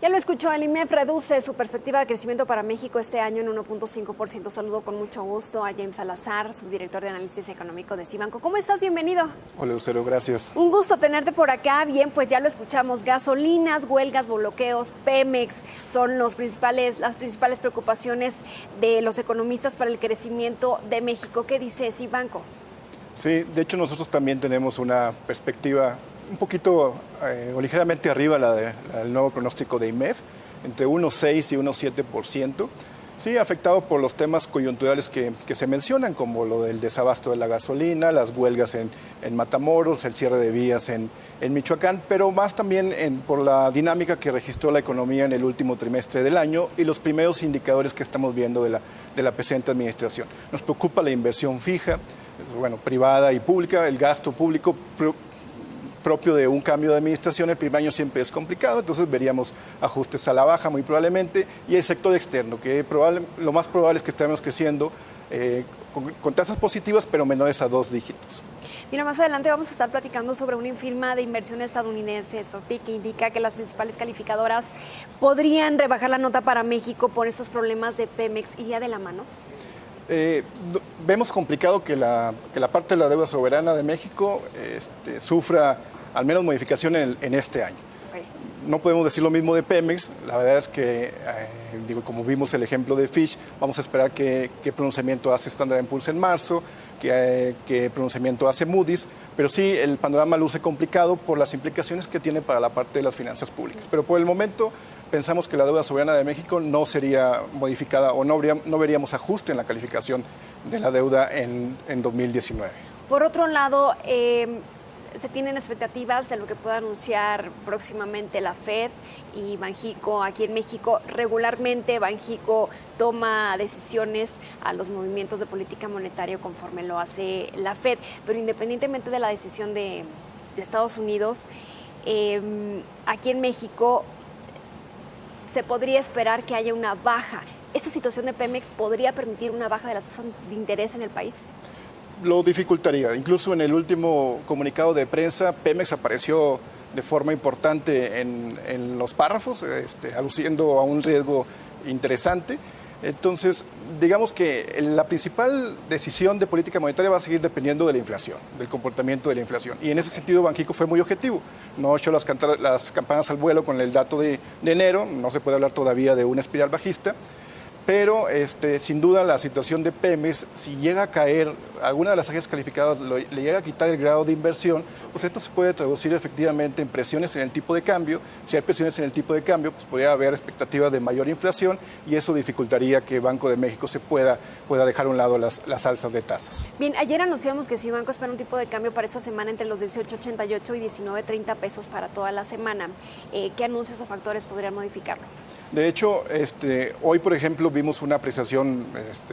Ya lo escuchó, el IMEF reduce su perspectiva de crecimiento para México este año en 1.5%. Saludo con mucho gusto a James Salazar, subdirector de análisis económico de Cibanco. ¿Cómo estás? Bienvenido. Hola, Lucero, gracias. Un gusto tenerte por acá. Bien, pues ya lo escuchamos. Gasolinas, huelgas, bloqueos, Pemex son las principales preocupaciones de los economistas para el crecimiento de México. ¿Qué dice Cibanco? Sí, de hecho nosotros también tenemos una perspectiva un poquito o ligeramente arriba del nuevo pronóstico de IMEF, entre 1,6 y 1,7%. Sí, afectado por los temas coyunturales que se mencionan, como lo del desabasto de la gasolina, las huelgas en Matamoros, el cierre de vías en Michoacán, pero más también por la dinámica que registró la economía en el último trimestre del año y los primeros indicadores que estamos viendo de la presente administración. Nos preocupa la inversión fija, privada y pública, el gasto público propio de un cambio de administración. El primer año siempre es complicado, entonces veríamos ajustes a la baja muy probablemente, y el sector externo, que lo más probable es que estemos creciendo con tasas positivas, pero menores a 2 dígitos. Mira, más adelante vamos a estar platicando sobre una firma de inversión estadounidense, SOTIC, que indica que las principales calificadoras podrían rebajar la nota para México por estos problemas de Pemex. ¿Iría de la mano? Vemos complicado que la parte de la deuda soberana de México sufra al menos modificación en este año. Okay. No podemos decir lo mismo de Pemex. La verdad es que, como vimos el ejemplo de Fitch, vamos a esperar qué pronunciamiento hace Standard & Poor's en marzo, qué pronunciamiento hace Moody's, pero sí el panorama luce complicado por las implicaciones que tiene para la parte de las finanzas públicas. Pero por el momento pensamos que la deuda soberana de México no sería modificada o no veríamos ajuste en la calificación de la deuda en 2019. Por otro lado, se tienen expectativas de lo que pueda anunciar próximamente la Fed y Banxico. Aquí en México, regularmente Banxico toma decisiones a los movimientos de política monetaria conforme lo hace la Fed, pero independientemente de la decisión de Estados Unidos, aquí en México se podría esperar que haya una baja. ¿Esta situación de Pemex podría permitir una baja de las tasas de interés en el país? Lo dificultaría. Incluso en el último comunicado de prensa, Pemex apareció de forma importante en los párrafos, aluciendo a un riesgo interesante. Entonces, digamos que la principal decisión de política monetaria va a seguir dependiendo de la inflación, del comportamiento de la inflación. Y en ese sentido, Banxico fue muy objetivo. No echó las campanas al vuelo con el dato de enero, no se puede hablar todavía de una espiral bajista. Pero sin duda la situación de Pemex, si llega a caer, alguna de las agencias calificadas le llega a quitar el grado de inversión, pues esto se puede traducir efectivamente en presiones en el tipo de cambio. Si hay presiones en el tipo de cambio, pues podría haber expectativas de mayor inflación y eso dificultaría que Banco de México se pueda dejar a un lado las alzas de tasas. Bien, ayer anunciamos que Cibanco espera un tipo de cambio para esta semana entre los 18.88 y 19.30 pesos para toda la semana. ¿Qué anuncios o factores podrían modificarlo? De hecho, hoy, por ejemplo, vimos una apreciación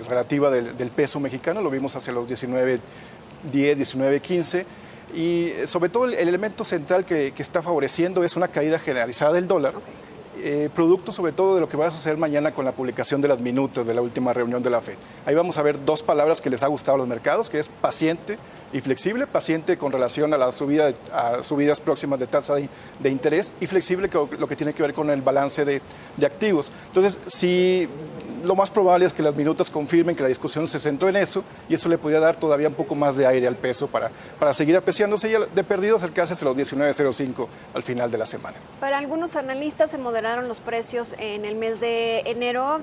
relativa del peso mexicano, lo vimos hacia los 19.10, 19.15, y sobre todo el elemento central que está favoreciendo es una caída generalizada del dólar. Okay. Producto sobre todo de lo que va a suceder mañana con la publicación de las minutas de la última reunión de la FED. Ahí vamos a ver dos palabras que les ha gustado a los mercados, que es paciente y flexible. Paciente con relación a subidas próximas de tasa de interés, y flexible lo que tiene que ver con el balance de activos. Entonces, si lo más probable es que las minutas confirmen que la discusión se centró en eso, y eso le podría dar todavía un poco más de aire al peso para seguir apreciándose y de perdido acercarse hasta los 19.05 al final de la semana. Para algunos analistas se moderaron los precios en el mes de enero.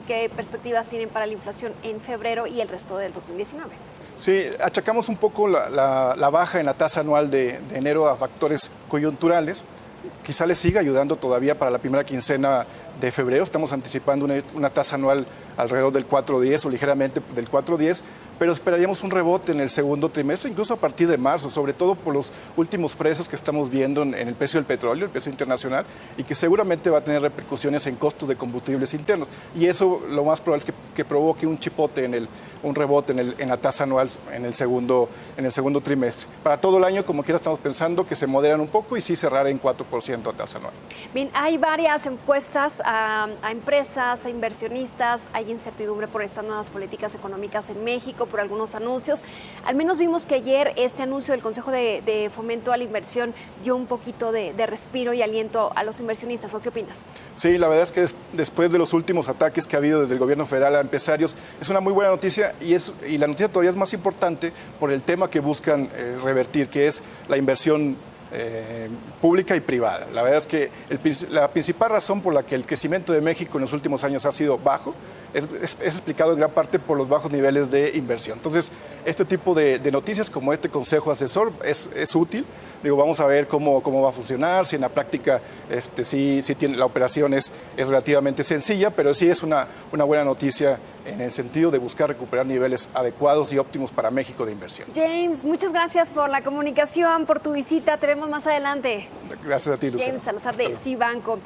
¿Qué perspectivas tienen para la inflación en febrero y el resto del 2019? Sí, achacamos un poco la baja en la tasa anual de enero a factores coyunturales. Quizá le siga ayudando todavía para la primera quincena de febrero. Estamos anticipando una tasa anual alrededor del 4.10 o ligeramente del 4.10, pero esperaríamos un rebote en el segundo trimestre, incluso a partir de marzo, sobre todo por los últimos precios que estamos viendo en el precio del petróleo, el precio internacional, y que seguramente va a tener repercusiones en costos de combustibles internos. Y eso lo más probable es que provoque un rebote en la tasa anual en el segundo trimestre. Para todo el año, como quiera, estamos pensando que se moderan un poco y sí cerrar en 4%. 7% a tasa anual. Bien, hay varias encuestas a empresas, a inversionistas, hay incertidumbre por estas nuevas políticas económicas en México, por algunos anuncios. Al menos vimos que ayer este anuncio del Consejo de Fomento a la Inversión dio un poquito de respiro y aliento a los inversionistas. ¿O qué opinas? Sí, la verdad es que después de los últimos ataques que ha habido desde el gobierno federal a empresarios, es una muy buena noticia y la noticia todavía es más importante por el tema que buscan revertir, que es la inversión pública y privada. La verdad es que la principal razón por la que el crecimiento de México en los últimos años ha sido bajo es explicado en gran parte por los bajos niveles de inversión. Entonces, este tipo de noticias como este consejo asesor es útil. Digo, vamos a ver cómo va a funcionar, si en la práctica sí tiene, la operación es relativamente sencilla, pero sí es una buena noticia en el sentido de buscar recuperar niveles adecuados y óptimos para México de inversión. James, muchas gracias por la comunicación, por tu visita. Te vemos más adelante. Gracias a ti, Lucero. James Salazar de Cibanco.